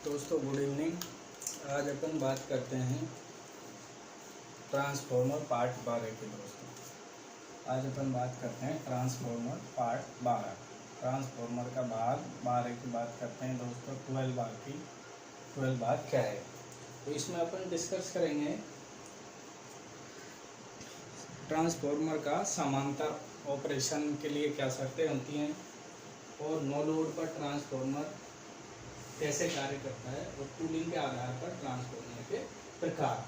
दोस्तों good evening. आज अपन बात करते हैं ट्रांसफॉर्मर पार्ट 12 की। दोस्तों आज अपन बात करते हैं ट्रांसफॉर्मर पार्ट 12। ट्रांसफॉर्मर का भाग 12 की बात करते हैं दोस्तों। 12 भाग की 12 भाग क्या है, तो इसमें अपन डिस्कस करेंगे ट्रांसफॉर्मर का समांतर ऑपरेशन के लिए क्या शर्तें होती हैं और नो लोड पर ट्रांसफॉर्मर कैसे कार्य करता है और कूलिंग के आधार पर ट्रांसफॉर्मर के प्रकार।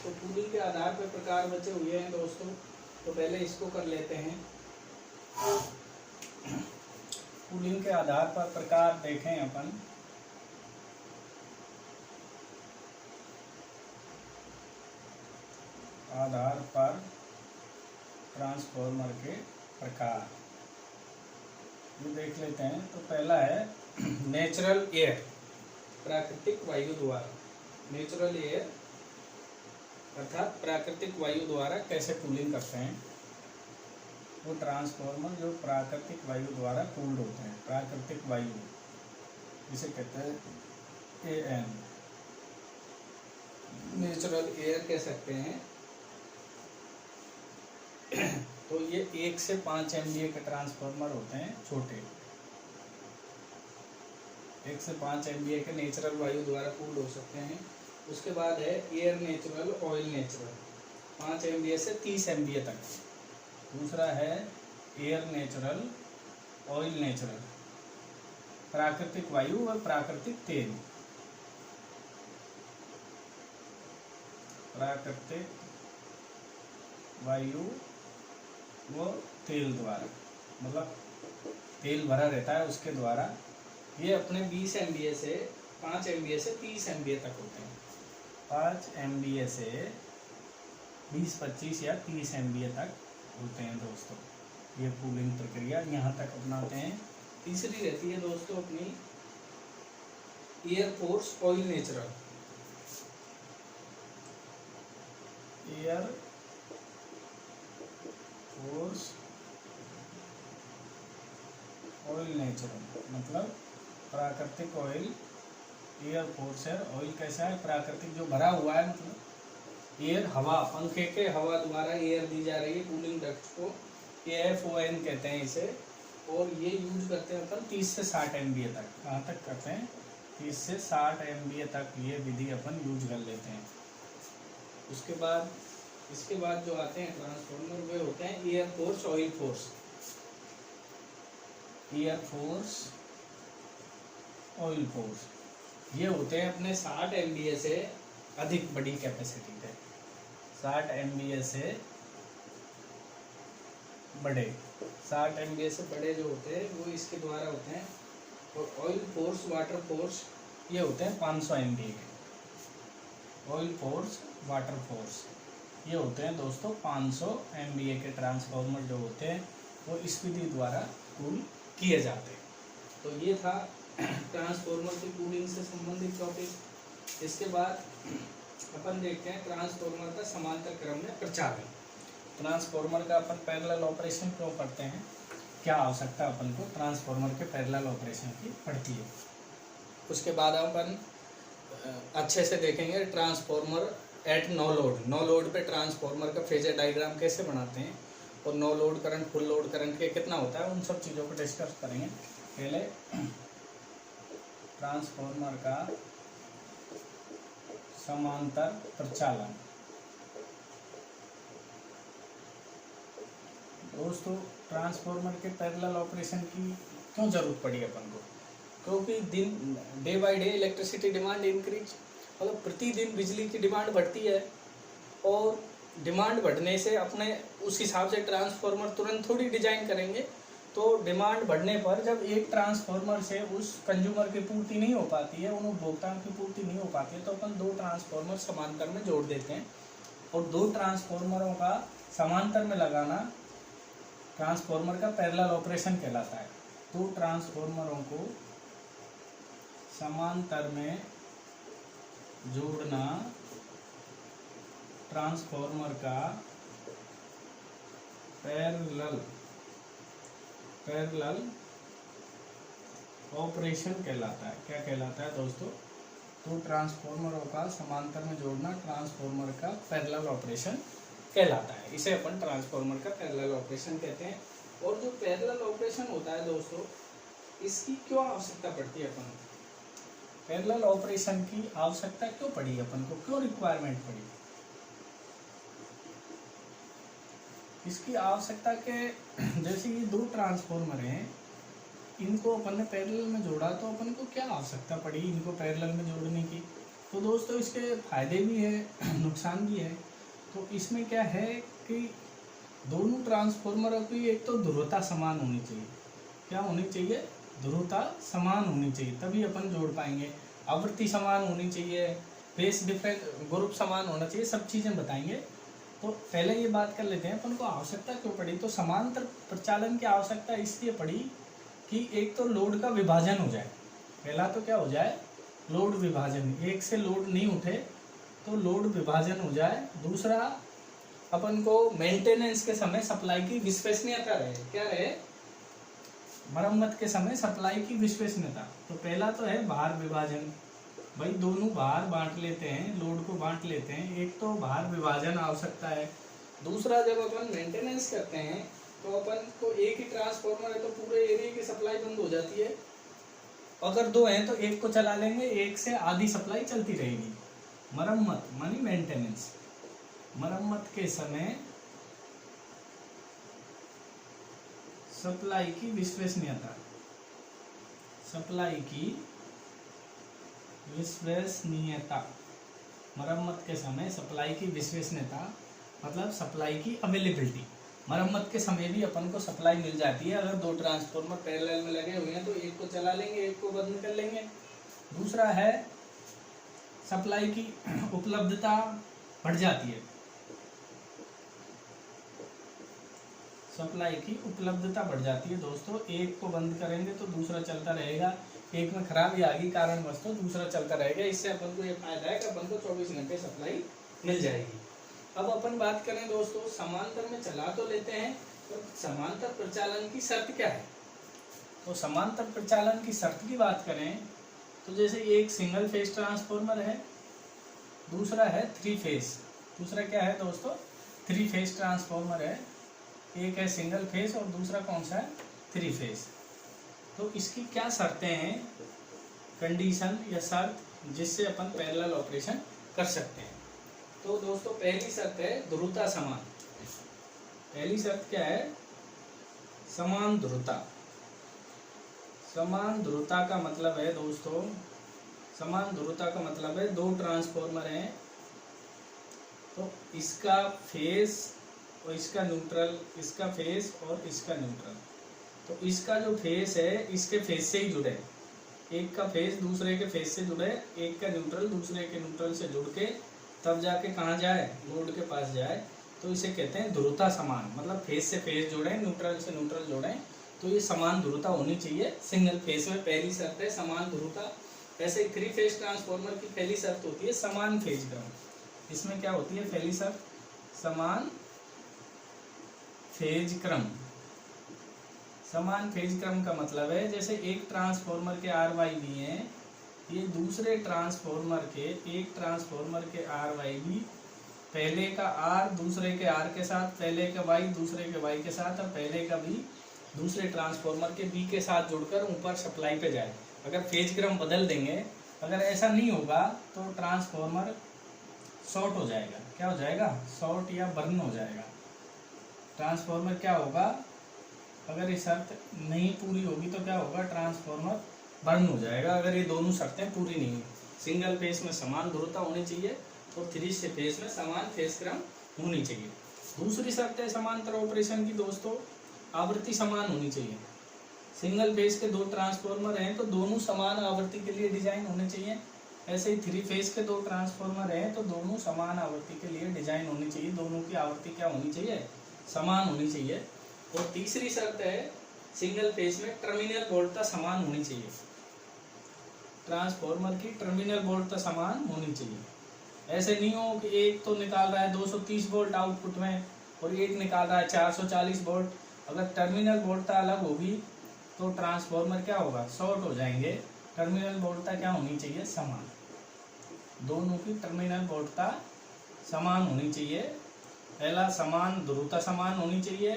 तो कूलिंग के आधार पर प्रकार बचे हुए हैं दोस्तों, तो पहले इसको कर लेते हैं। कूलिंग के आधार पर प्रकार देखें अपन। आधार पर ट्रांसफॉर्मर के प्रकार ये देख लेते हैं। तो पहला है नेचुरल एयर, प्राकृतिक वायु द्वारा। नेचुरल एयर अर्थात प्राकृतिक वायु द्वारा कैसे कूलिंग करते हैं। वो ट्रांसफॉर्मर जो प्राकृतिक वायु द्वारा कूल्ड होते हैं, प्राकृतिक वायु जिसे कहते हैं एएन, नेचुरल एयर कह सकते हैं। तो ये 1 से 5 MVA के ट्रांसफॉर्मर होते हैं छोटे। 1 से 5 MVA के नेचुरल वायु द्वारा कूल्ड हो सकते हैं। उसके बाद है air natural, oil natural, 5 MVA से 30 MVA तक। दूसरा है एयर नेचुरल, ऑयल नेचुरल, प्राकृतिक वायु और प्राकृतिक तेल। प्राकृतिक वायु वो तेल द्वारा, मतलब तेल भरा रहता है उसके द्वारा। ये अपने 20 MVA से 5 MVA से 30 MVA तक होते हैं। 5 MVA से 20, 25 या 30 MVA तक होते हैं दोस्तों ये कूलिंग प्रक्रिया, यहाँ तक अपनाते हैं। तीसरी रहती है दोस्तों अपनी air force oil natural. Air force oil natural मतलब प्राकृतिक ऑयल। एयर फोर्स है ऑयल कैसा है, प्राकृतिक जो भरा हुआ है, मतलब एयर हवा, पंखे के हवा द्वारा एयर दी जा रही है कूलिंग डक्ट को, AFON कहते हैं इसे। और ये यूज करते हैं अपन 30 से 60 MVA तक। कहाँ तक करते हैं? 30 से 60 MVA तक ये विधि अपन यूज कर लेते हैं। उसके बाद इसके बाद जो आते हैं ट्रांसफॉर्मर वे होते हैं air force oil force. Air force oil force ये होते हैं अपने 60 MVA से अधिक बड़ी कैपेसिटी पे। 60 MVA से बड़े, 60 MVA से बड़े जो होते हैं वो इसके द्वारा होते हैं। और ऑयल फोर्स वाटर फोर्स ये होते हैं 500 MVA के। ऑयल फोर्स वाटर फोर्स ये होते हैं दोस्तों 500 MVA के ट्रांसफॉर्मर जो होते हैं वो इस विधि द्वारा कूल किए जाते हैं। तो ये था ट्रांसफॉर्मर की कूलिंग से संबंधित टॉपिक। इसके बाद अपन देखते हैं ट्रांसफॉर्मर का समांतर क्रम में प्रचालन। ट्रांसफॉर्मर का अपन पैरेलल ऑपरेशन क्यों करते हैं, क्या आवश्यकता अपन को ट्रांसफॉर्मर के पैरेलल ऑपरेशन की पड़ती है। उसके बाद अपन अच्छे से देखेंगे transformer at no load. No load पे ट्रांसफॉर्मर का फेजर डायग्राम कैसे बनाते हैं और no load current full load current के कितना होता है, उन सब चीज़ों को डिस्कस करेंगे। पहले ट्रांसफॉर्मर का समांतर प्रचालन। दोस्तों ट्रांसफॉर्मर के पैरेलल ऑपरेशन की क्यों जरूरत पड़ी अपन को, क्योंकि day by day electricity demand increase, मतलब प्रतिदिन बिजली की डिमांड बढ़ती है और डिमांड बढ़ने से अपने उस हिसाब से ट्रांसफॉर्मर तुरंत थोड़ी डिजाइन करेंगे। तो डिमांड बढ़ने पर जब एक ट्रांसफॉर्मर से उस कंज्यूमर की पूर्ति नहीं हो पाती है, उन उपभोक्ताओं की पूर्ति नहीं हो पाती है, तो अपन 2 ट्रांसफॉर्मर समांतर में जोड़ देते हैं। और 2 ट्रांसफॉर्मरों का समांतर में लगाना ट्रांसफॉर्मर का पैरेलल ऑपरेशन कहलाता है। 2 ट्रांसफॉर्मरों को समांतर में जोड़ना ट्रांसफॉर्मर का पैरेलल ऑपरेशन कहलाता है। क्या कहलाता है दोस्तों? दो ट्रांसफॉर्मरों का समांतर में जोड़ना ट्रांसफॉर्मर का पैरेलल ऑपरेशन कहलाता है। इसे अपन ट्रांसफॉर्मर का पैरेलल ऑपरेशन कहते हैं। और जो पैरेलल ऑपरेशन होता है दोस्तों, इसकी क्यों आवश्यकता पड़ती है अपन को? पैरेलल ऑपरेशन की आवश्यकता क्यों पड़ी अपन को, क्यों रिक्वायरमेंट पड़ी? इसकी आवश्यकता के जैसे ये दो ट्रांसफॉर्मर हैं, इनको अपन ने पैरेलल में जोड़ा तो अपन को क्या आवश्यकता पड़ी इनको पैरेलल में जोड़ने की? तो दोस्तों इसके फायदे भी है नुकसान भी है। तो इसमें क्या है कि दोनों ट्रांसफॉर्मरों की एक तो ध्रुवता समान होनी चाहिए। क्या होनी चाहिए? ध्रुवता समान होनी चाहिए, तभी अपन जोड़ पाएंगे। आवृत्ति समान होनी चाहिए, फेस डिफरेंस ग्रुप समान होना चाहिए, सब चीज़ें बताएंगे। तो पहले ये बात कर लेते हैं अपन को आवश्यकता क्यों पड़ी। तो समांतर प्रचालन की आवश्यकता इसलिए पड़ी कि एक तो लोड का विभाजन हो जाए। पहला तो क्या हो जाए? लोड विभाजन। एक से लोड नहीं उठे तो लोड विभाजन हो जाए। दूसरा, अपन को मेंटेनेंस के समय सप्लाई की विश्वसनीयता रहे। क्या रहे? मरम्मत के समय सप्लाई की विश्वसनीयता। तो पहला तो है भार विभाजन। भाई दोनों भार बांट लेते हैं, लोड को बांट लेते हैं, एक तो भार विभाजन आवश्यकता है। दूसरा, जब अपन मेंटेनेंस करते हैं तो अपन को एक ही ट्रांसफॉर्मर है तो पूरे एरिया की सप्लाई बंद हो जाती है। अगर दो हैं तो एक को चला लेंगे, एक से आधी सप्लाई चलती रहेगी। मरम्मत मानी मेंटेनेंस। मरम्मत के समय सप्लाई की विश्वसनीयता, सप्लाई की विश्वसनीयता। मरम्मत के समय सप्लाई की विश्वसनीयता मतलब सप्लाई की अवेलेबिलिटी। मरम्मत के समय भी अपन को सप्लाई मिल जाती है। अगर दो ट्रांसफॉर्मर पैरेलल में लगे हुए हैं तो एक को चला लेंगे, एक को बंद कर लेंगे। दूसरा है सप्लाई की उपलब्धता बढ़ जाती है। सप्लाई की उपलब्धता बढ़ जाती है दोस्तों। एक को बंद करेंगे तो दूसरा चलता रहेगा, एक में खराबी आ गई कारणवश तो दूसरा चलता रहेगा। इससे अपन को ये फायदा है कि अपन को 24 घंटे सप्लाई मिल जाएगी। अब अपन बात करें दोस्तों, समांतर में चला तो लेते हैं, तो समांतर प्रचालन की शर्त क्या है? तो समांतर प्रचालन की शर्त की बात करें तो जैसे एक सिंगल फेज ट्रांसफॉर्मर है, दूसरा है थ्री फेज। दूसरा क्या है दोस्तों? थ्री फेज ट्रांसफॉर्मर है। एक है सिंगल फेज और दूसरा कौन सा है? Three phase. तो इसकी क्या शर्तें हैं, कंडीशन या शर्त जिससे अपन पैरेलल ऑपरेशन कर सकते हैं? तो दोस्तों पहली शर्त है ध्रुवता समान। पहली शर्त क्या है? समान ध्रुवता। समान ध्रुवता का मतलब है दोस्तों, समान ध्रुवता का मतलब है दो ट्रांसफॉर्मर हैं तो इसका फेस और इसका न्यूट्रल, इसका फेस और इसका न्यूट्रल। तो इसका जो फेस है इसके फेस से ही जुड़े, एक का फेस दूसरे के फेस से जुड़े, एक का न्यूट्रल दूसरे के न्यूट्रल से जुड़ के तब जाके कहाँ जाए? लोड के पास जाए। तो इसे कहते हैं ध्रुवता समान। मतलब फेस से फेस जोड़ें, न्यूट्रल से न्यूट्रल जोड़ें, तो ये समान ध्रुवता होनी चाहिए सिंगल फेस में। पहली शर्त है समान ध्रुवता। ऐसे थ्री फेज ट्रांसफॉर्मर की पहली शर्त होती है समान फेज क्रम। इसमें क्या होती है पहली शर्त? समान फेज क्रम। समान फेज क्रम का मतलब है जैसे एक ट्रांसफॉर्मर के आर वाई बी हैं, ये दूसरे ट्रांसफॉर्मर के, एक ट्रांसफॉर्मर के आर वाई बी पहले का आर दूसरे के आर के साथ, पहले का वाई दूसरे के वाई के साथ और पहले का बी दूसरे ट्रांसफॉर्मर के बी के साथ जुड़कर ऊपर सप्लाई पे जाए। अगर फेज क्रम बदल देंगे, अगर ऐसा नहीं होगा तो ट्रांसफॉर्मर शॉर्ट हो जाएगा। क्या हो जाएगा? शॉर्ट या बर्न हो जाएगा। ट्रांसफॉर्मर क्या होगा? अगर ये शर्त नहीं पूरी होगी तो क्या होगा? ट्रांसफॉर्मर बर्न हो जाएगा। अगर ये दोनों शर्तें पूरी नहीं हुई, सिंगल फेज में समान ध्रुवता होनी चाहिए और थ्री फेज में समान फेज क्रम होनी चाहिए। दूसरी शर्त है समांतर ऑपरेशन की दोस्तों, आवृत्ति समान होनी चाहिए। सिंगल फेज के दो ट्रांसफॉर्मर हैं तो दोनों समान आवृत्ति के लिए डिजाइन होने चाहिए। ऐसे ही थ्री फेज के दो ट्रांसफॉर्मर हैं तो दोनों समान आवृत्ति के लिए डिजाइन होनी चाहिए। दोनों की आवृत्ति क्या होनी चाहिए? समान होनी चाहिए। और तीसरी शर्त है सिंगल फेज में टर्मिनल वोल्टता समान होनी चाहिए। ट्रांसफॉर्मर की टर्मिनल वोल्टता समान होनी चाहिए। ऐसे नहीं हो कि एक तो निकाल रहा है 230 वोल्ट आउटपुट में और एक निकाल रहा है 440 वोल्ट। अगर टर्मिनल वोल्टता अलग होगी तो ट्रांसफॉर्मर क्या होगा? शॉर्ट हो जाएंगे। टर्मिनल वोल्टता क्या होनी चाहिए? समान। दोनों की टर्मिनल वोल्टता समान होनी चाहिए। पहला समान ध्रुवता समान होनी चाहिए,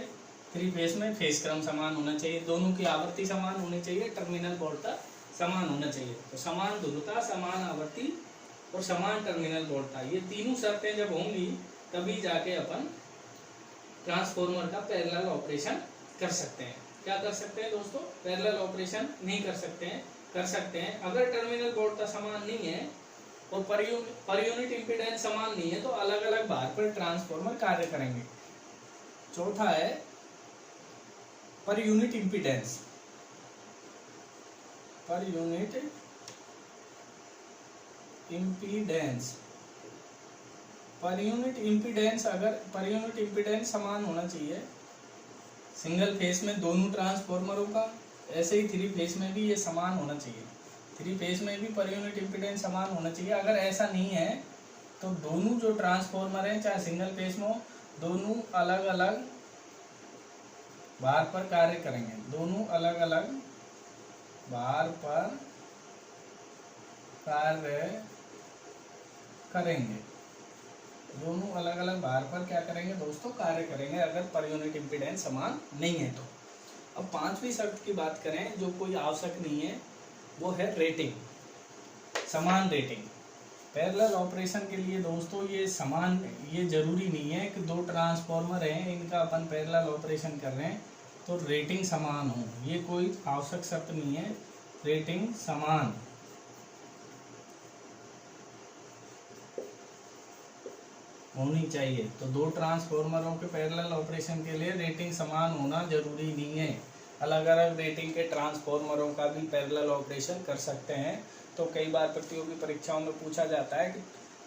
3 फेज में फेज क्रम समान होना चाहिए, दोनों की आवृत्ति समान होनी चाहिए, टर्मिनल वोल्टता समान होना चाहिए। तो समान ध्रुवता, समान आवृत्ति और समान टर्मिनल वोल्टता, ये तीनों शर्तें जब होंगी तभी जाके अपन ट्रांसफॉर्मर का पैरेलल ऑपरेशन कर सकते हैं। क्या कर सकते हैं दोस्तों? पैरेलल ऑपरेशन नहीं कर सकते हैं, कर सकते हैं अगर टर्मिनल वोल्टता समान नहीं है और पर यूनिट इंपीडेंस समान नहीं है तो अलग अलग भार पर ट्रांसफॉर्मर कार्य करेंगे। चौथा है per unit impedance. Per unit impedance, per unit impedance, अगर पर यूनिट इंपीडेंस समान होना चाहिए सिंगल फेज में दोनों ट्रांसफॉर्मरों का, ऐसे ही 3 फेज में भी ये समान होना चाहिए। 3 फेज में भी पर यूनिट इंपीडेंस समान होना चाहिए। अगर ऐसा नहीं है तो दोनों जो ट्रांसफॉर्मर हैं चाहे सिंगल फेज में हो, दोनों अलग अलग भार पर कार्य करेंगे। दोनों अलग अलग भार पर कार्य करेंगे। दोनों अलग अलग भार पर क्या करेंगे दोस्तों? कार्य करेंगे, अगर पर यूनिट इंपीडेंस समान नहीं है तो। अब 5वीं शर्त की बात करें जो कोई आवश्यक नहीं है, वो है रेटिंग, समान रेटिंग। पैरेलल ऑपरेशन के लिए दोस्तों ये समान, ये जरूरी नहीं है कि 2 ट्रांसफॉर्मर हैं इनका अपन पैरेलल ऑपरेशन कर रहे हैं तो रेटिंग समान हो, ये कोई आवश्यक शर्त नहीं है। रेटिंग समान होनी चाहिए। तो 2 ट्रांसफॉर्मरों के पैरेलल ऑपरेशन के लिए रेटिंग समान होना जरूरी नहीं है। अलग अलग रेटिंग के ट्रांसफॉर्मरों का भी पैरेलल ऑपरेशन कर सकते हैं। तो कई बार प्रतियोगी परीक्षाओं में पूछा जाता है कि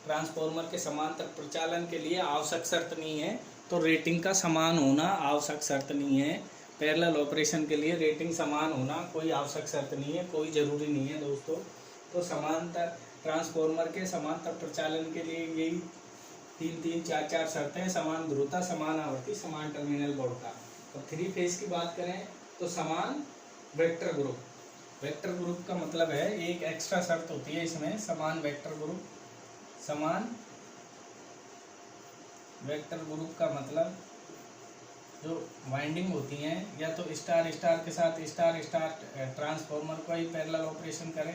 ट्रांसफॉर्मर के समांतर प्रचालन के लिए आवश्यक शर्त नहीं है, तो रेटिंग का समान होना आवश्यक शर्त नहीं है। पैरेलल ऑपरेशन के लिए रेटिंग समान होना कोई आवश्यक शर्त नहीं है, कोई ज़रूरी नहीं है दोस्तों। तो समांतर ट्रांसफॉर्मर के समांतर प्रचालन के लिए यही 3 4 4 शर्तें, समान ध्रुवता, समान आवृत्ति, समान टर्मिनल वोल्टता। और 3 फेज की बात करें तो समान वेक्टर ग्रुप। वेक्टर ग्रुप का मतलब है, एक एक्स्ट्रा शर्त होती है इसमें, समान वेक्टर ग्रुप। समान वेक्टर ग्रुप का मतलब जो वाइंडिंग होती हैं या तो स्टार स्टार के साथ स्टार स्टार ट्रांसफॉर्मर का ही पैरेलल ऑपरेशन करें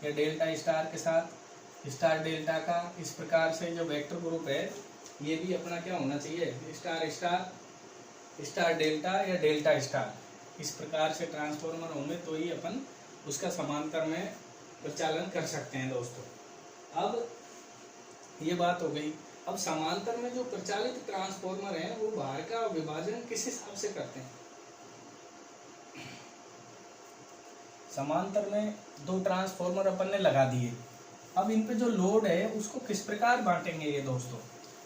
या डेल्टा स्टार के साथ स्टार डेल्टा का। इस प्रकार से जो वेक्टर ग्रुप है ये भी अपना क्या होना चाहिए? स्टार स्टार, स्टार डेल्टा या डेल्टा स्टार, इस प्रकार से ट्रांसफॉर्मर होंगे तो ही अपन उसका समांतर में प्रचालन कर सकते हैं दोस्तों। अब ये बात हो गई। अब समांतर में जो प्रचालित ट्रांसफॉर्मर हैं वो भार का विभाजन किस हिसाब से करते हैं? समांतर में 2 ट्रांसफॉर्मर अपन ने लगा दिए, अब इन पे जो लोड है उसको किस प्रकार बांटेंगे ये दोस्तों?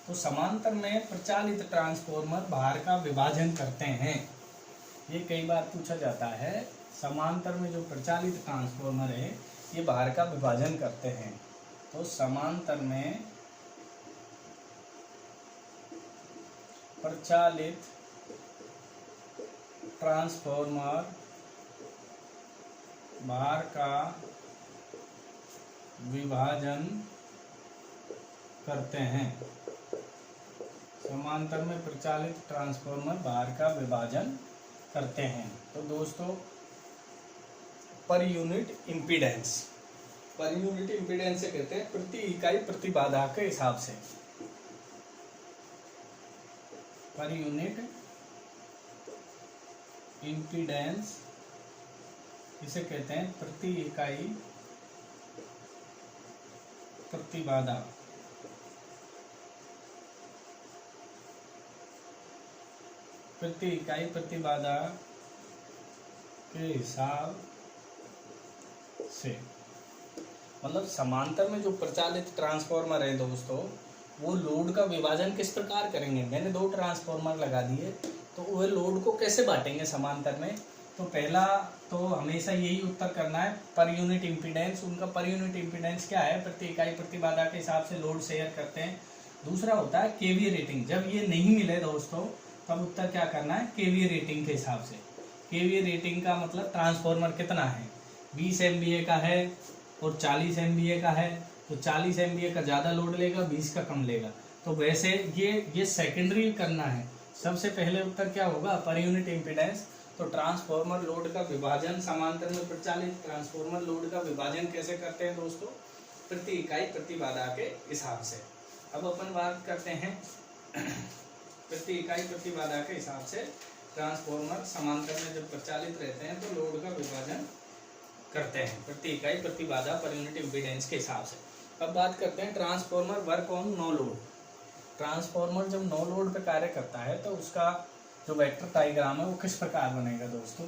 तो समांतर में प्रचालित ट्रांसफॉर्मर भार का विभाजन करते हैं। ये कई बार पूछा जाता है, समांतर में जो प्रचालित ट्रांसफॉर्मर है ये भार का विभाजन करते हैं। तो समांतर में प्रचालित ट्रांसफॉर्मर भार का विभाजन करते हैं। समांतर में प्रचालित ट्रांसफॉर्मर भार का विभाजन करते हैं। तो दोस्तों per unit impedance, per unit impedance से कहते हैं प्रति इकाई प्रतिबाधा के हिसाब से। पर यूनिट इम्पीडेंस इसे कहते हैं प्रति इकाई प्रतिबाधा। प्रति इकाई प्रतिबाधा के हिसाब से, मतलब समांतर में जो प्रचालित ट्रांसफॉर्मर है दोस्तों वो लोड का विभाजन किस प्रकार करेंगे? मैंने 2 ट्रांसफॉर्मर लगा दिए तो वह लोड को कैसे बांटेंगे समांतर में? तो पहला तो हमेशा यही उत्तर करना है, पर यूनिट इम्पीडेंस। उनका पर यूनिट इम्पीडेंस क्या है? प्रति इकाई प्रतिबाधा के हिसाब से लोड शेयर करते हैं। दूसरा होता है केवीए रेटिंग। जब ये नहीं मिले दोस्तों तब उत्तर क्या करना है? केवीए रेटिंग के हिसाब से। केवीए रेटिंग का मतलब ट्रांसफॉर्मर कितना है, 20 MVA का है और 40 MVA का है तो 40 MVA का ज़्यादा लोड लेगा, 20 का कम लेगा। तो वैसे ये सेकेंडरी करना है। सबसे पहले उत्तर क्या होगा, पर यूनिट इम्पीडेंस। तो ट्रांसफॉर्मर लोड का विभाजन समांतर में प्रचालित ट्रांसफॉर्मर लोड का विभाजन कैसे करते हैं दोस्तों, प्रति इकाई प्रतिबाधा के हिसाब से। अब अपन बात करते हैं प्रति इकाई प्रतिबाधा के हिसाब से ट्रांसफॉर्मर समांतर में जब प्रचालित रहते हैं तो लोड का विभाजन करते हैं प्रति इकाई प्रतिबाधा पर यूनिट इम्पीडेंस के हिसाब से। अब बात करते हैं transformer work on no load. Transformer जब नो लोड पे कार्य करता है तो उसका जो वेक्टर डायग्राम है वो किस प्रकार बनेगा दोस्तों।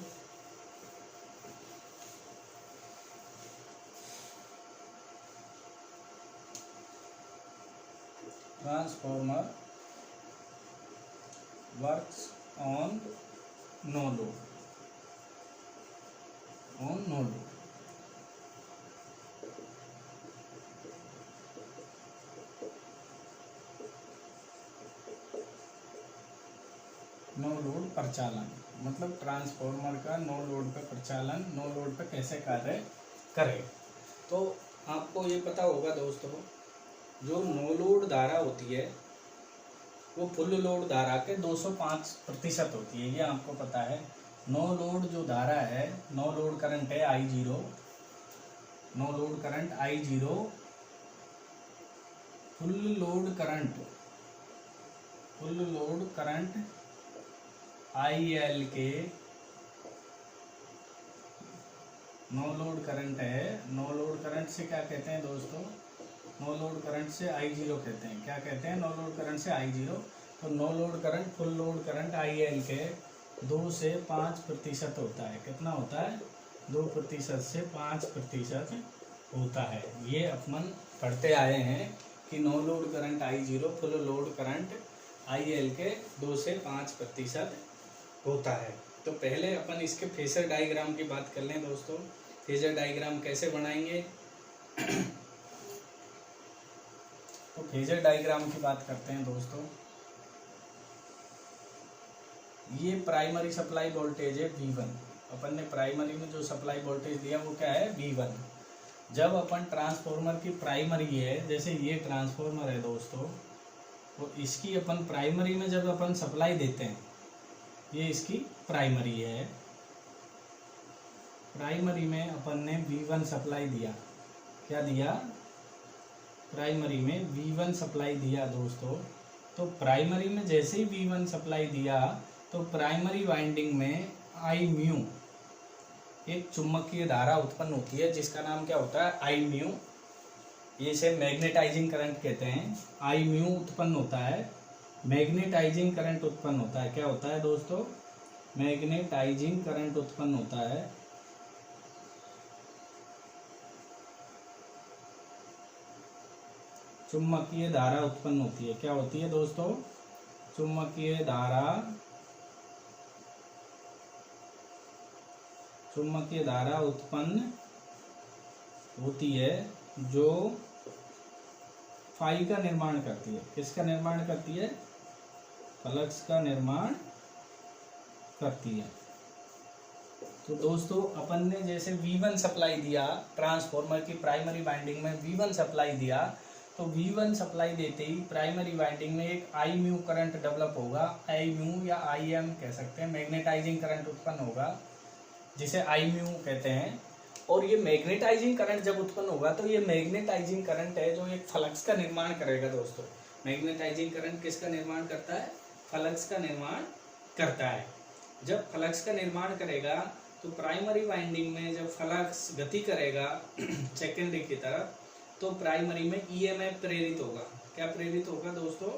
Transformer works on no load, on no load. No load प्रचालन मतलब ट्रांसफॉर्मर का नो लोड पे प्रचालन, नो लोड पे कैसे कार्य करे। तो आपको ये पता होगा दोस्तों, जो नो लोड धारा होती है वो फुल लोड धारा के 205% होती है, ये आपको पता है। नो लोड जो धारा है, नो लोड करंट है I0, no load current I0, full load current IL के, नो लोड करंट है। नो लोड करंट से क्या कहते हैं दोस्तों, नो लोड करंट से I0 कहते हैं। क्या कहते हैं, नो लोड करंट से I0। तो no load current full load current IL के 2 से 5% होता है। कितना होता है, 2% से 5% होता है। ये अपन पढ़ते आए हैं कि no load current I0 full load current IL के 2 से 5% होता है। तो पहले अपन इसके फेजर डायग्राम की बात कर लें दोस्तों। फेजर डायग्राम कैसे बनाएंगे तो फेजर डायग्राम की बात करते हैं दोस्तों। ये प्राइमरी सप्लाई वोल्टेज है V1। अपन ने प्राइमरी में जो सप्लाई वोल्टेज दिया वो क्या है, V1। जब अपन ट्रांसफॉर्मर की प्राइमरी है, जैसे ये ट्रांसफॉर्मर है दोस्तों, तो इसकी अपन प्राइमरी में जब अपन सप्लाई देते हैं, ये इसकी प्राइमरी है। प्राइमरी में अपन ने V1 सप्लाई दिया। क्या दिया, प्राइमरी में V1 सप्लाई दिया दोस्तों। तो प्राइमरी में जैसे ही V1 सप्लाई दिया तो प्राइमरी वाइंडिंग में I म्यू एक चुंबकीय धारा उत्पन्न होती है, जिसका नाम क्या होता है, I म्यू। ये इसे मैग्नेटाइजिंग करंट कहते हैं। I म्यू उत्पन्न होता है, मैग्नेटाइजिंग करंट उत्पन्न होता है। क्या होता है दोस्तों, मैग्नेटाइजिंग करंट उत्पन्न होता है। चुंबकीय धारा उत्पन्न होती है। क्या होती है दोस्तों, चुंबकीय धारा उत्पन्न होती है जो फाई का निर्माण करती है। किसका निर्माण करती है, फ्लक्स का निर्माण करती है। तो दोस्तों अपन ने जैसे V1 सप्लाई दिया, ट्रांसफॉर्मर की प्राइमरी वाइंडिंग में V1 सप्लाई दिया, तो V1 सप्लाई देते ही प्राइमरी वाइंडिंग में एक I म्यू करंट डेवलप होगा। I म्यू या IM कह सकते हैं, मैग्नेटाइजिंग करंट उत्पन्न होगा, जिसे I म्यू कहते हैं। और ये मैग्नेटाइजिंग करंट जब उत्पन्न होगा तो ये मैग्नेटाइजिंग करंट है जो एक फ्लक्स का निर्माण करेगा दोस्तों। मैग्नेटाइजिंग करंट किसका निर्माण करता है, फ्लक्स का निर्माण करता है। जब फ्लक्स का निर्माण करेगा तो प्राइमरी वाइंडिंग में जब फ्लक्स गति करेगा सेकेंडरी की तरफ, तो प्राइमरी में EMF प्रेरित होगा। क्या प्रेरित होगा दोस्तों,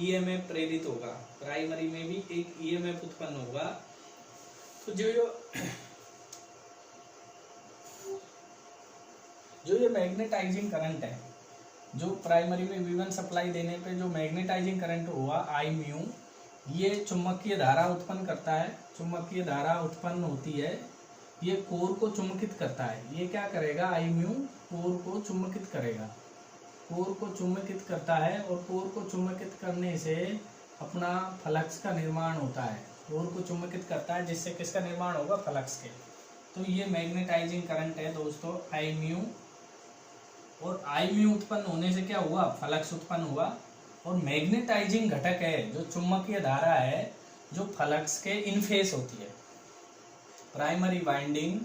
EMF प्रेरित होगा। प्राइमरी में भी एक EMF उत्पन्न होगा। तो जो ये मैग्नेटाइजिंग करंट है, जो प्राइमरी में V1 सप्लाई देने पे जो मैग्नेटाइजिंग करंट हुआ I म्यू, ये चुंबकीय धारा उत्पन्न करता है। चुंबकीय धारा उत्पन्न होती है, ये कोर को चुंबकित करता है। ये क्या करेगा, I म्यू कोर को चुंबकित करेगा, कोर को चुंबकित करता है। और कोर को चुंबकित करने से अपना फ्लक्स का निर्माण होता है। कोर को चुंबकित करता है जिससे किसका निर्माण होगा, फ्लक्स के। तो ये मैग्नेटाइजिंग करंट है दोस्तों I म्यू। और आई में उत्पन्न होने से क्या हुआ, फ्लक्स उत्पन्न हुआ। और मैग्नेटाइजिंग घटक है, जो चुंबकीय धारा है जो फ्लक्स के इन फेस होती है। प्राइमरी वाइंडिंग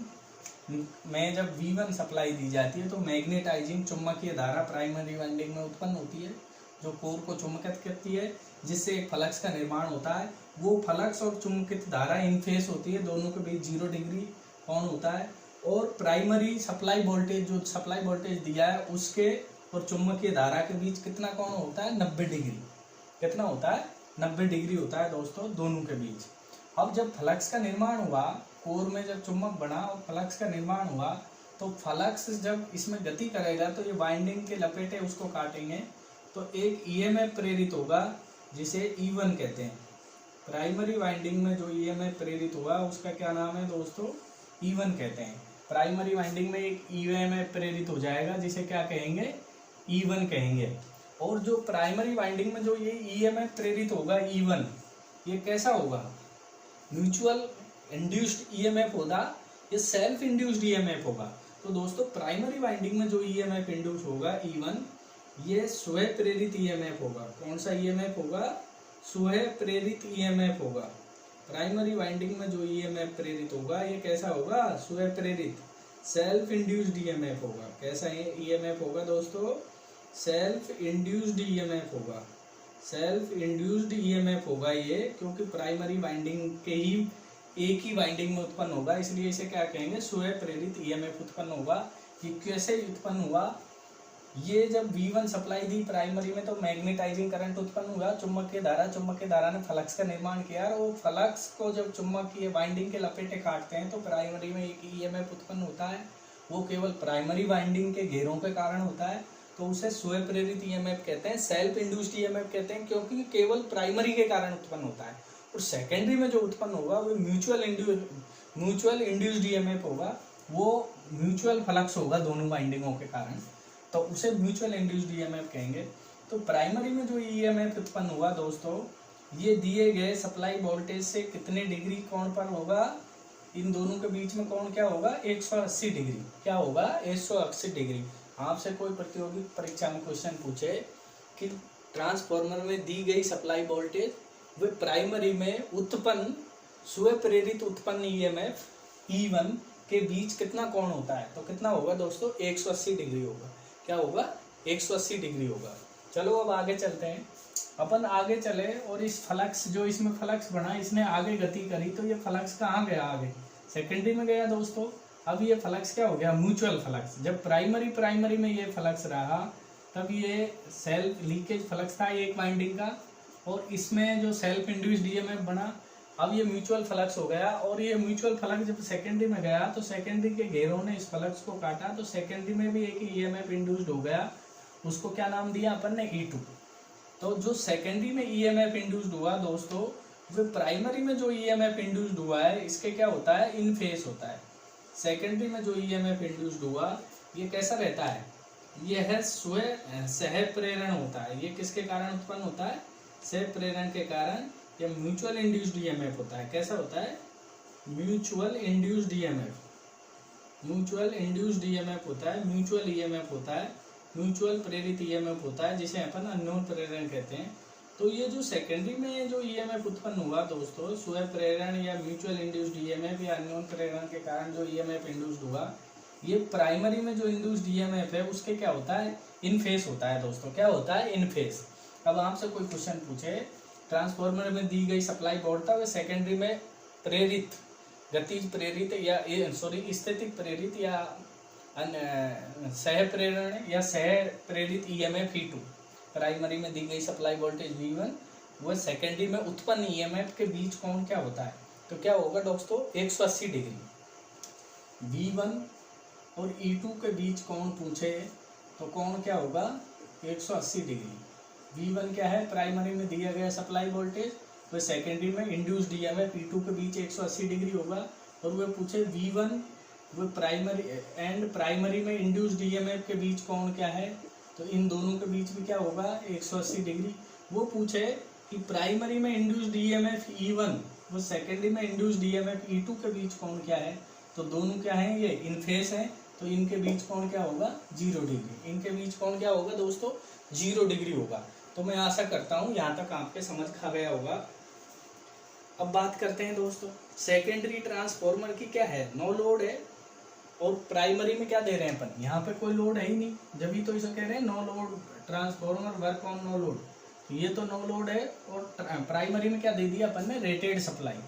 में जब V1 सप्लाई दी जाती है तो मैग्नेटाइजिंग चुंबकीय धारा प्राइमरी वाइंडिंग में उत्पन्न होती है, जो कोर को चुंबकित करती है, जिससे एक फ्लक्स का निर्माण होता है। वो फ्लक्स और चुंबकित धारा इन फेस होती है, दोनों के बीच 0 डिग्री कोण होता है। और प्राइमरी सप्लाई वोल्टेज, जो सप्लाई वोल्टेज दिया है उसके और चुंबकीय धारा के बीच कितना कोण होता है, 90 डिग्री। कितना होता है, 90 डिग्री होता है दोस्तों दोनों के बीच। अब जब फ्लक्स का निर्माण हुआ, कोर में जब चुंबक बना और फ्लक्स का निर्माण हुआ, तो फ्लक्स जब इसमें गति करेगा तो ये वाइंडिंग के लपेटे उसको काटेंगे, तो एक ईएमएफ प्रेरित होगा जिसे E1 कहते हैं। प्राइमरी वाइंडिंग में जो ईएमएफ प्रेरित हुआ उसका क्या नाम है दोस्तों, E1 कहते हैं। प्राइमरी वाइंडिंग में एक ईएमएफ प्रेरित हो जाएगा जिसे क्या कहेंगे, E1 कहेंगे। और जो प्राइमरी वाइंडिंग में जो ये ईएमएफ प्रेरित होगा E1, ये कैसा होगा, म्यूचुअल इंड्यूस्ड ईएमएफ होगा, ये सेल्फ इंड्यूस्ड ईएमएफ होगा। तो दोस्तों प्राइमरी वाइंडिंग में जो ईएमएफ इंड्यूस होगा E1, ये स्वयं प्रेरित ईएमएफ होगा। कौन सा ईएमएफ होगा, स्वयं प्रेरित ईएमएफ होगा। प्राइमरी वाइंडिंग में जो ईएमएफ प्रेरित होगा ये कैसा होगा, स्वयं प्रेरित, सेल्फ इंड्यूस्ड ईएमएफ होगा। कैसा ईएमएफ होगा दोस्तों, सेल्फ इंड्यूस्ड ईएमएफ होगा। सेल्फ इंड्यूस्ड ईएमएफ होगा ये, क्योंकि प्राइमरी वाइंडिंग के ही एक ही वाइंडिंग में उत्पन्न होगा, इसलिए इसे क्या कहेंगे, स्वयं प्रेरित ईएमएफ उत्पन्न होगा। ये कैसे उत्पन्न हुआ, ये जब V1 सप्लाई दी प्राइमरी में तो मैग्नेटाइजिंग करंट उत्पन्न हुआ, चुंबकीय धारा ने फ्लक्स का निर्माण किया। और वो फ्लक्स को जब चुंबकीय वाइंडिंग के लपेटे काटते हैं तो प्राइमरी में एक ईएमएफ उत्पन्न होता है, वो केवल प्राइमरी वाइंडिंग के घेरों के कारण होता है, तो उसे स्वयं प्रेरित ईएमएफ कहते हैं, सेल्फ इंड्यूस्ड ईएमएफ कहते हैं, क्योंकि केवल प्राइमरी के कारण उत्पन्न होता है। और सेकेंडरी में जो उत्पन्न होगा वो म्यूचुअल इंड्यूस्ड ईएमएफ होगा, वो म्यूचुअल फ्लक्स होगा दोनों वाइंडिंगों के कारण, तो उसे म्यूचुअल इंड्यूस्ड ईएमएफ कहेंगे। तो प्राइमरी में जो ईएमएफ उत्पन्न हुआ दोस्तों, ये दिए गए सप्लाई वोल्टेज से कितने डिग्री कोण पर होगा, इन दोनों के बीच में कोण क्या होगा, 180 डिग्री। क्या होगा, 180 डिग्री। आपसे कोई प्रतियोगी परीक्षा में क्वेश्चन पूछे कि ट्रांसफार्मर में दी गई सप्लाई वोल्टेज वे प्राइमरी में उत्पन्न स्वयं प्रेरित उत्पन्न ईएमएफ E1 के बीच कितना कोण होता है, तो कितना होगा दोस्तों, 180 डिग्री होगा। क्या होगा, 180 डिग्री होगा। चलो अब आगे चलते हैं। अपन आगे चले और इस फ्लक्स, जो इसमें फ्लक्स बना, इसने आगे गति करी, तो ये फ्लक्स कहाँ गया, आगे सेकेंडरी में गया दोस्तों। अब ये फ्लक्स क्या हो गया, म्यूचुअल फ्लक्स। जब प्राइमरी में ये फ्लक्स रहा तब ये सेल्फ लीकेज फ्लक्स था एक वाइंडिंग का, और इसमें जो सेल्फ इंड्यूस्ड ईएमएफ बना, अब ये म्यूचुअल फ्लक्स हो गया। और ये म्यूचुअल फ्लक्स जब सेकेंडरी में गया तो सेकेंडरी के घेरों ने इस फ्लक्स को काटा, तो सेकेंडरी में भी एक ईएमएफ इंड्यूस्ड हो गया, उसको क्या नाम दिया अपन ने, E2। तो जो सेकेंडरी में ईएमएफ इंड्यूस्ड हुआ दोस्तों, वो प्राइमरी में जो ईएमएफ इंड्यूस्ड हुआ है इसके क्या होता है, इन फेस होता है। सेकेंडरी में जो ईएमएफ इंड्यूस्ड हुआ ये कैसा रहता है, ये है स्वयं सह प्रेरण होता है। ये किसके कारण उत्पन्न होता है, सह प्रेरण के कारण। ये म्यूचुअल इंड्यूस्ड ईएमएफ होता है। कैसा होता है, mutual induced EMF. Mutual induced EMF होता है, म्यूचुअल ईएमएफ होता है, म्यूचुअल प्रेरित ईएमएफ होता है, जिसे अपन अननोन प्रेरण कहते हैं। तो ये जो सेकेंडरी में जो ईएमएफ उत्पन्न हुआ दोस्तों, स्वयं प्रेरण या म्यूचुअल इंड्यूस्ड ईएमएफ या अननोन प्रेरण के कारण जो ईएमएफ इंड्यूस्ड हुआ, ये प्राइमरी में जो इंड्यूस्ड ईएमएफ है उसके क्या होता है, इन फेस होता है दोस्तों। क्या होता है, इन फेस। अब आपसे कोई क्वेश्चन पूछे ट्रांसफार्मर में दी गई सप्लाई वोल्टेज वे सेकेंडरी में प्रेरित, गतिज प्रेरित या स्थितिक प्रेरित या सह प्रेरण या सह प्रेरित ईएमएफ E2, प्राइमरी में दी गई सप्लाई वोल्टेज V1 वह सेकेंडरी में उत्पन्न ईएमएफ के बीच कोण क्या होता है, तो क्या होगा दोस्तों, 180 डिग्री। V1 और E2 के बीच कोण पूछे तो कोण क्या होगा, 180 डिग्री। V1 क्या है, प्राइमरी में दिया गया सप्लाई वोल्टेज, वह सेकेंडरी में इंड्यूस्ड ईएमएफ E2 के बीच 180 डिग्री होगा। और वह पूछे V1 वो प्राइमरी में इंड्यूस्ड ईएमएफ के बीच कोण क्या है, तो इन दोनों के बीच भी क्या होगा, 180 डिग्री। वो पूछे कि प्राइमरी में इंड्यूस्ड ईएमएफ E1 वो सेकेंडरी में इंड्यूस्ड ईएमएफ E2 के बीच कोण क्या है, तो दोनों क्या है, ये इन फेस है, तो इनके बीच कोण क्या होगा 0 डिग्री। इनके बीच कोण क्या होगा दोस्तों 0 डिग्री होगा। तो मैं आशा करता हूँ यहाँ तक आपके समझ खा गया होगा। अब बात करते हैं दोस्तों सेकेंडरी ट्रांसफॉर्मर की क्या है, नो लोड है। और प्राइमरी में क्या दे रहे हैं अपन, यहाँ पे कोई लोड है ही नहीं, जब भी तो इसे कह रहे हैं no load transformer work on no load. तो ये तो नो लोड है। और प्राइमरी में क्या दे दिया अपन ने, रेटेड सप्लाई,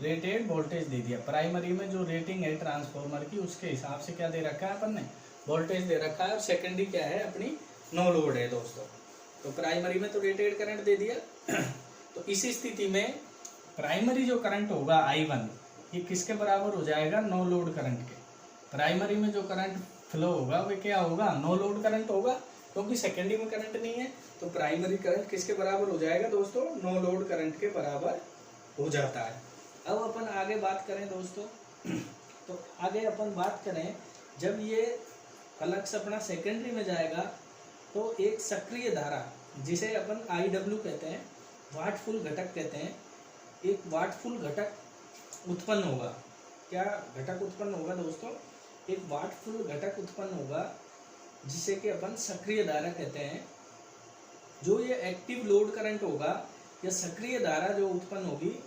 रेटेड वोल्टेज दे दिया। प्राइमरी में जो रेटिंग है ट्रांसफॉर्मर की उसके हिसाब से क्या दे रखा है अपन ने, वोल्टेज दे रखा है। और सेकेंडरी क्या है अपनी नो लोड है दोस्तों। तो प्राइमरी में तो रेटेड करंट दे दिया। तो इसी स्थिति में प्राइमरी जो करंट होगा I1 ये किसके बराबर हो जाएगा, नो लोड करंट के। प्राइमरी में जो करंट फ्लो होगा वो क्या होगा, नो लोड करंट होगा, क्योंकि सेकेंडरी में करंट नहीं है। तो प्राइमरी करंट किसके बराबर हो जाएगा दोस्तों, नो लोड करंट के बराबर हो जाता है। अब अपन आगे बात करें दोस्तों, तो आगे अपन बात करें जब ये फ्लक्स अपना सेकेंडरी में जाएगा तो एक सक्रिय धारा जिसे अपन IW कहते हैं, वाटफुल घटक कहते हैं, एक वाटफुल घटक उत्पन्न होगा। क्या घटक उत्पन्न होगा दोस्तों, एक वाटफुल घटक उत्पन्न होगा जिसे कि अपन सक्रिय धारा कहते हैं। जो ये एक्टिव लोड करंट होगा या सक्रिय धारा जो उत्पन्न होगी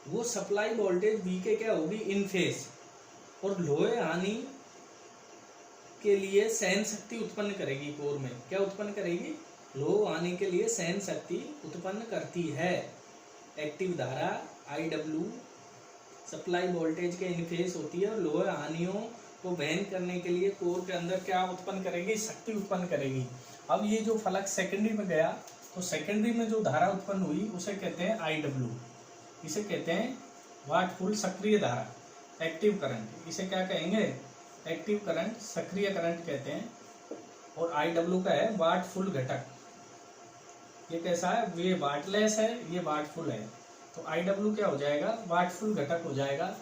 वो सप्लाई वोल्टेज V के क्या होगी, इन फेज, और लोहे हानि के लिए सहन शक्ति उत्पन्न करेगी। कोर में क्या उत्पन्न करेगी, लोहे हानि के लिए सहन शक्ति उत्पन्न करती है। एक्टिव धारा IW सप्लाई वोल्टेज के इन फेज होती है और लोहे हानियों को वहन करने के लिए कोर के अंदर क्या उत्पन्न करेगी, शक्ति उत्पन्न करेगी। अब ये जो फ्लक्स सेकेंडरी में गया तो सेकेंडरी में जो धारा उत्पन्न हुई उसे कहते हैं IW, इसे कहते हैं वाटफुल सक्रिय धारा, एक्टिव करंट। इसे क्या कहेंगे, एक्टिव करंट, सक्रिय करंट कहते हैं। और IW का है वाटफुल घटक। ये कैसा है, ये वाटलेस है, ये वाटफुल है। तो IW क्या हो जाएगा, वाटफुल घटक हो जाएगा।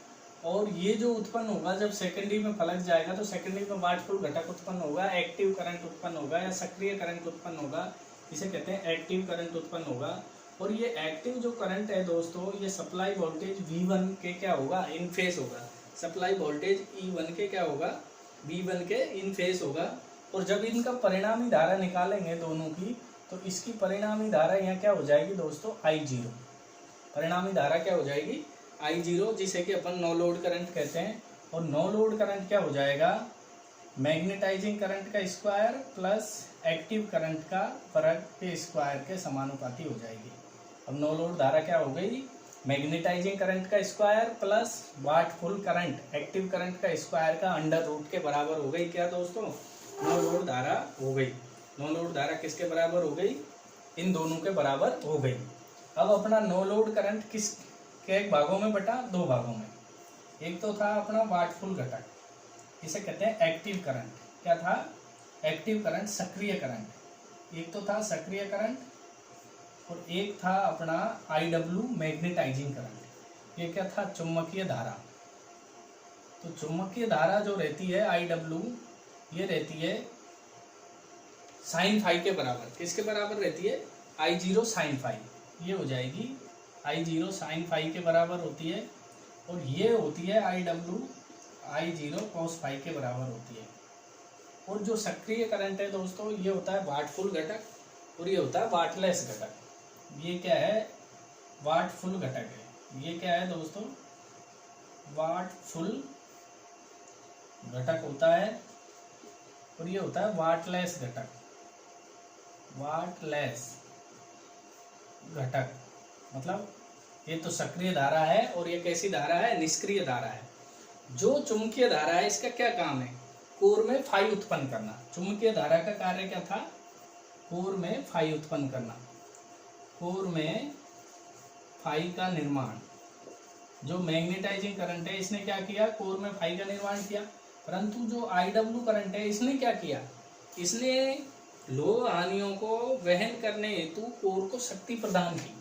और ये जो उत्पन्न होगा जब सेकेंडरी में फ्लक्स जाएगा तो सेकेंडरी में वाटफुल घटक उत्पन्न होगा, एक्टिव करंट उत्पन्न होगा या सक्रिय करंट उत्पन्न होगा, इसे कहते हैं एक्टिव करंट उत्पन्न होगा। और ये एक्टिव जो करंट है दोस्तों ये सप्लाई वोल्टेज V1 के क्या होगा, इन फेस होगा। सप्लाई वोल्टेज E1 के क्या होगा, V1 के इन फेस होगा। और जब इनका परिणामी धारा निकालेंगे दोनों की तो इसकी परिणामी धारा यहाँ क्या हो जाएगी दोस्तों, I0। परिणामी धारा क्या हो जाएगी, I0, जिसे कि अपन नो लोड करंट कहते हैं। और नो लोड करंट क्या हो जाएगा, मैग्नेटाइजिंग करंट का स्क्वायर प्लस एक्टिव करंट का फर्क के स्क्वायर के समानुपाती हो जाएगी। अब नो लोड धारा क्या हो गई, मैग्नेटाइजिंग करंट का square plus वाटफुल current, active current का स्क्वायर का अंडर रूट के बराबर हो गई। क्या दोस्तों, नो लोड धारा हो गई। नो लोड धारा किसके बराबर हो गई, इन दोनों के बराबर हो गई। अब अपना नो लोड करंट किस के भागों में बटा, दो भागों में। एक तो था अपना वाटफुल घटक, इसे कहते हैं एक्टिव करंट। क्या था, एक्टिव करंट, सक्रिय करंट। एक तो था सक्रिय करंट और एक था अपना IW मैग्नेटाइजिंग करंट। ये क्या था, चुंबकीय धारा। तो चुंबकीय धारा जो रहती है IW ये रहती है साइन फाई के बराबर। किसके बराबर रहती है, I0 साइन फाई। ये हो जाएगी I0 साइन फाई के बराबर होती है। और ये होती है IW I0 कॉस फाई के बराबर होती है। और जो सक्रिय करंट है दोस्तों ये होता है वाटफुल घटक और ये होता है वाटलेस घटक। ये क्या है, वाटफुल घटक है। ये क्या है दोस्तों, वाटफुल घटक होता है। और ये होता है वाटलेस घटक, वाटलेस घटक। मतलब ये तो सक्रिय धारा है और ये कैसी धारा है, निष्क्रिय धारा है। जो चुंबकीय धारा है इसका क्या काम है, कोर में फाई उत्पन्न करना। चुंबकीय धारा का कार्य क्या था, कोर में फाई उत्पन्न करना, कोर में फाई का निर्माण। जो मैग्नेटाइजिंग करंट है इसने क्या किया, कोर में फाई का निर्माण किया। परंतु जो IW करंट है इसने क्या किया, इसने लोह हानियों को वहन करने हेतु कोर को शक्ति प्रदान की,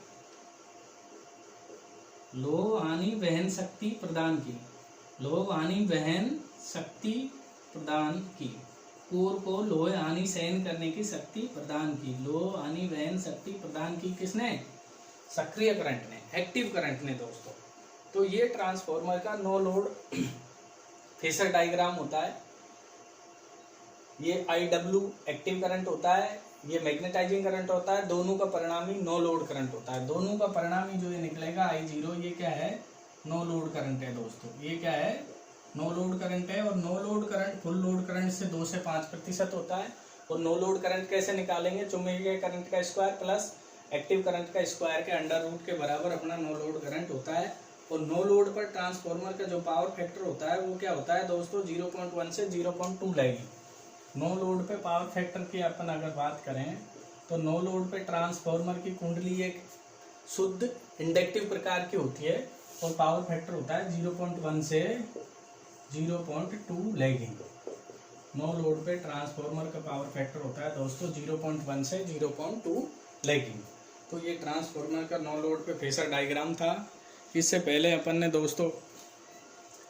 लोह हानि वहन शक्ति प्रदान की, लोह हानि वहन शक्ति प्रदान की, कोर को लोहे हानि सहन करने की शक्ति प्रदान की, लोहे हानि वहन शक्ति प्रदान की। किसने, सक्रिय करंट ने, एक्टिव करंट ने दोस्तों। तो ये ट्रांसफॉर्मर का नो लोड फेसर डायग्राम होता है। ये IW एक्टिव करंट होता है, ये मैग्नेटाइजिंग करंट होता है, दोनों का परिणामी नो लोड करंट होता है। दोनों का परिणामी जो ये निकलेगा I0, ये क्या है, नो लोड करंट है दोस्तों। ये क्या है, नो लोड करंट है। और no load current full load current से 2 से 5% होता है। और नो लोड करंट कैसे निकालेंगे, चुंबकीय करंट का स्क्वायर प्लस एक्टिव करंट का स्क्वायर के अंडर रूट के बराबर अपना नो लोड करंट होता है। और नो लोड पर ट्रांसफार्मर का जो पावर फैक्टर होता है वो क्या होता है दोस्तों, 0.1 से 0.2 लैगिंग। नो लोड पे पावर फैक्टर की अपन अगर बात करें तो नो लोड पे ट्रांसफार्मर की कुंडली एक शुद्ध इंडक्टिव प्रकार की होती है और पावर फैक्टर होता है 0.1 से 0.2 लैगिंग। नो लोड पे ट्रांसफार्मर का पावर फैक्टर होता है दोस्तों 0.1 से 0.2 लैगिंग। तो ये ट्रांसफार्मर का नो लोड पे फेसर डायग्राम था। इससे पहले अपन ने दोस्तों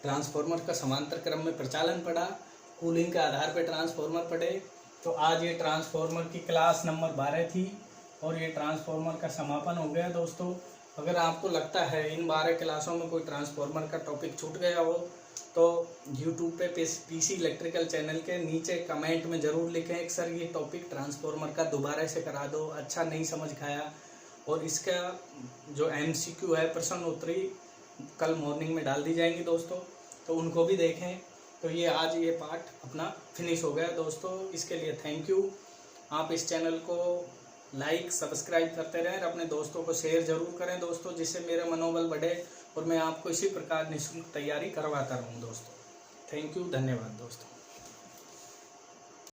ट्रांसफार्मर का समांतर क्रम में प्रचालन पढ़ा, कूलिंग के आधार पर ट्रांसफार्मर पढ़े। तो आज ये ट्रांसफार्मर की क्लास नंबर 12 थी और ये ट्रांसफार्मर का समापन हो गया दोस्तों। अगर आपको लगता है इन 12 क्लासों में कोई ट्रांसफार्मर का टॉपिक छूट गया हो तो यूट्यूब पे पीसी इलेक्ट्रिकल चैनल के नीचे कमेंट में ज़रूर लिखें कि सर ये टॉपिक ट्रांसफार्मर का दोबारा से करा दो, अच्छा नहीं समझ खाया। और इसका जो MCQ है, प्रश्न उत्तरी, कल मॉर्निंग में डाल दी जाएंगी दोस्तों, तो उनको भी देखें। तो ये आज ये पार्ट अपना फिनिश हो गया दोस्तों। इसके लिए थैंक यू। आप इस चैनल को लाइक सब्सक्राइब करते रहें और अपने दोस्तों को शेयर ज़रूर करें दोस्तों, जिससे मेरा मनोबल बढ़े और मैं आपको इसी प्रकार निःशुल्क तैयारी करवाता रहूँ दोस्तों। थैंक यू, धन्यवाद दोस्तों।